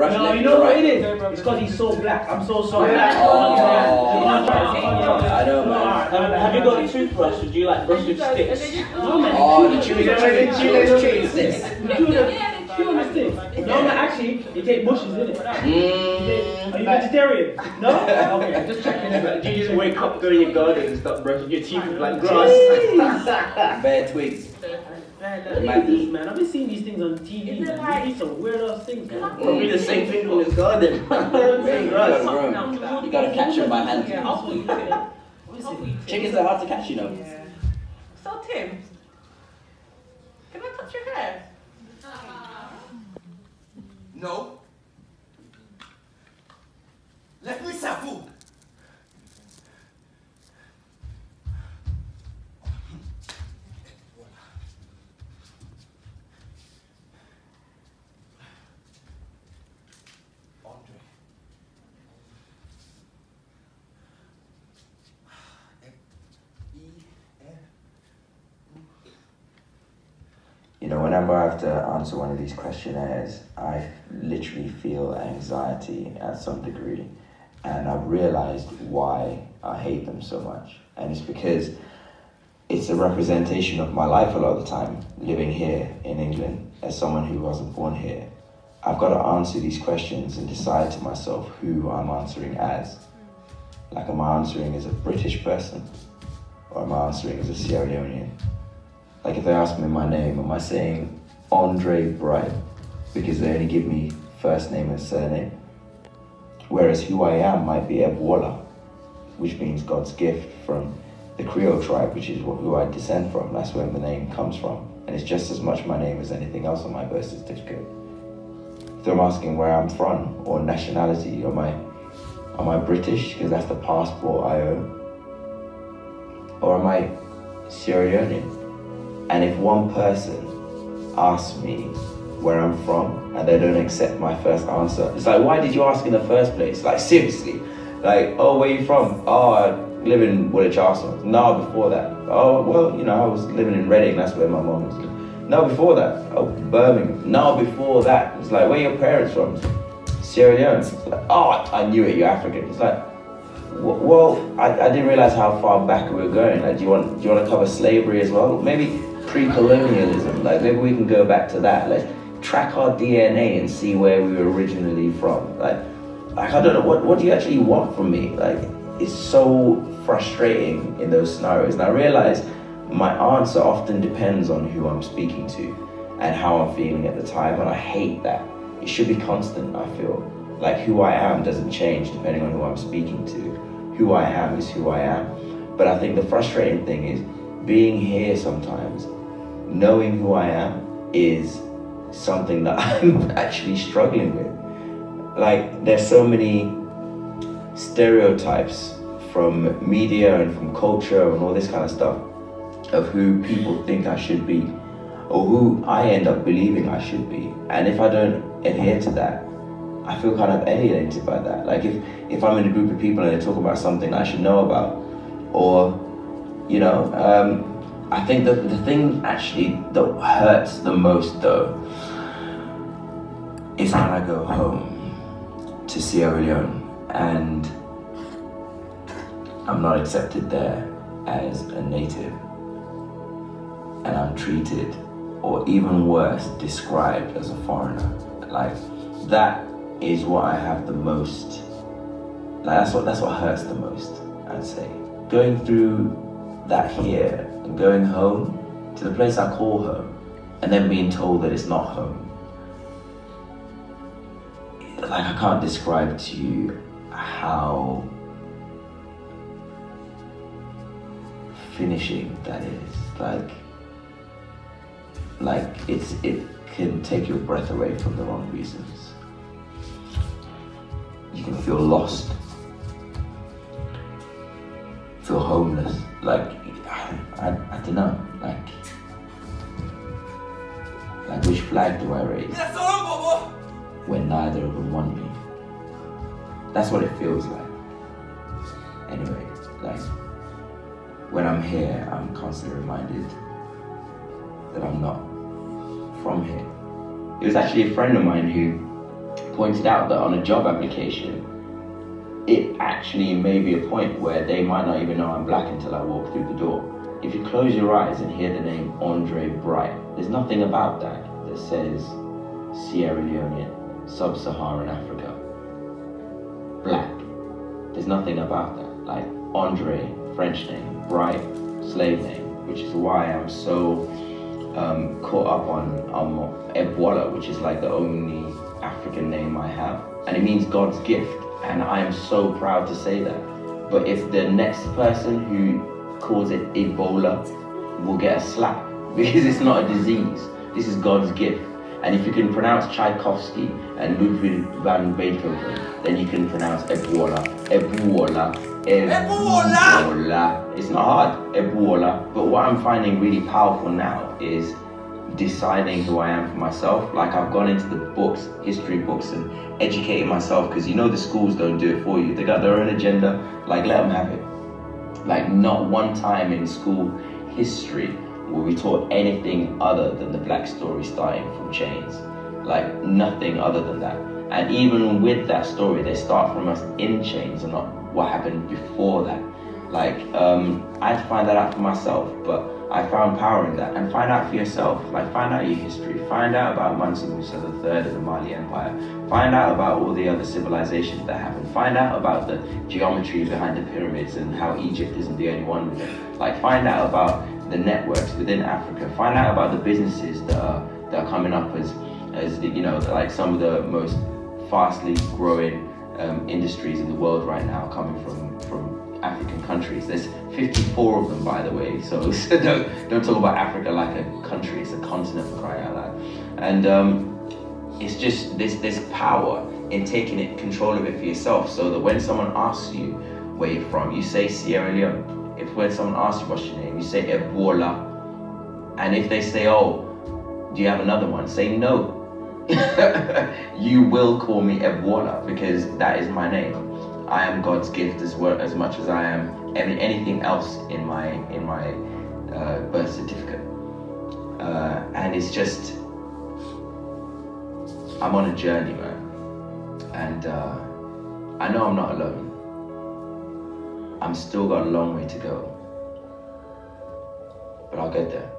brush No, left you know or what right? it is? It's because he's so black. I'm so sorry. I know, No, man. Have you got a toothbrush? Or do you like brush with sticks? No, man. Oh, the chewing sticks. No, man, actually, you take bushes, innit? Are you vegetarian? No? Okay, I'm just checking. Do you just wake up, go to your garden and start brushing your teeth with like grass? Bare twigs. Madness, man. I've been seeing these things on TV, man. These are some weird ass things, man. Probably the same thing in his garden. You gotta catch them by hand. Chickens are hard to catch, you know. So Tim, can I touch your hair? No. Let me suffer. You know, whenever I have to answer one of these questionnaires, I literally feel anxiety at some degree. And I've realized why I hate them so much. And it's because it's a representation of my life a lot of the time, living here in England as someone who wasn't born here. I've got to answer these questions and decide to myself who I'm answering as. Like, am I answering as a British person? Or am I answering as a Sierra Leonean? Like, if they ask me my name, am I saying andrebright because they only give me first name and surname? Whereas who I am might be Ebwala, which means God's gift from the Creole tribe, which is who I descend from. That's where the name comes from. And it's just as much my name as anything else on my birth certificate. If they're asking where I'm from or nationality, am I British because that's the passport I own? Or am I Sierra Leonean? And if one person asks me where I'm from and they don't accept my first answer, it's like, why did you ask in the first place? Like, seriously. Like, oh, where are you from? Oh, I live in Woolwich Arsenal. No, before that. Oh, well, you know, I was living in Reading. That's where my mom was living. No, before that. Oh, Birmingham. No, before that. It's like, where are your parents from? Sierra Leone. It's like, oh, I knew it, you're African. It's like, well, I didn't realize how far back we were going. Like, do you want to cover slavery as well? Maybe pre-colonialism. Like, maybe we can go back to that. Let's track our DNA and see where we were originally from. Like I don't know, what do you actually want from me? Like, it's so frustrating in those scenarios. And I realize my answer often depends on who I'm speaking to and how I'm feeling at the time. And I hate that. It should be constant, I feel. Like, who I am doesn't change depending on who I'm speaking to. Who I am is who I am. But I think the frustrating thing is being here sometimes, knowing who I am is something that I'm actually struggling with. Like, there's so many stereotypes from media and from culture and all this kind of stuff of who people think I should be or who I end up believing I should be. And if I don't adhere to that, I feel kind of alienated by that. Like, if I'm in a group of people and they talk about something that I should know about, or, you know, I think that the thing actually that hurts the most though is when I go home to Sierra Leone and I'm not accepted there as a native and I'm treated, or even worse, described as a foreigner. Like, that is what I have the most, like, that's what hurts the most, I'd say. Going through that here and going home to the place I call home and then being told that it's not home. Like, I can't describe to you how finishing that is. Like it can take your breath away from the wrong reasons. You can feel lost, feel homeless. Like, I don't know, like which flag do I raise when neither of them want me? That's what it feels like. Anyway, like, when I'm here, I'm constantly reminded that I'm not from here. It was actually a friend of mine who pointed out that on a job application, it actually may be a point where they might not even know I'm black until I walk through the door. If you close your eyes and hear the name Andrebright, there's nothing about that says Sierra Leonean, Sub-Saharan Africa, black. There's nothing about that. Like Andre, French name, Bright, slave name, which is why I'm so caught up on Ebola, which is like the only African name I have. And it means God's gift. And I am so proud to say that. But if the next person who calls it Ebola will get a slap, because it's not a disease, this is God's gift. And if you can pronounce Tchaikovsky and Ludwig van Beethoven, then you can pronounce Ebola, Ebola, Ebola. It's not hard, Ebola. But what I'm finding really powerful now is deciding who I am for myself. Like I've gone into the books, history books, and educated myself, because you know the schools don't do it for you. They got their own agenda, like let them have it. Like not one time in school history were we taught anything other than the black story starting from chains. Like nothing other than that. And even with that story, they start from us in chains and not what happened before that. Like I had to find that out for myself, but I found power in that. And find out for yourself, like find out your history, find out about Mansa Musa III and the Mali Empire, find out about all the other civilizations that happened, find out about the geometry behind the pyramids and how Egypt isn't the only one with it. Like find out about the networks within Africa, find out about the businesses that are coming up as you know, like some of the most fastly growing industries in the world right now coming from African countries. There's 54 of them, by the way, so don't talk about Africa like a country, it's a continent for crying out loud. And it's just this power in taking control of it for yourself, so that when someone asks you where you're from, you say Sierra Leone. If when someone asks you what's your name, you say Ebola. And if they say, oh, do you have another one? Say no. You will call me Ebola, because that is my name. I am God's gift as well, as much as I am anything else in my birth certificate. And it's just, I'm on a journey, man. And I know I'm not alone. I'm still got a long way to go, but I'll get there.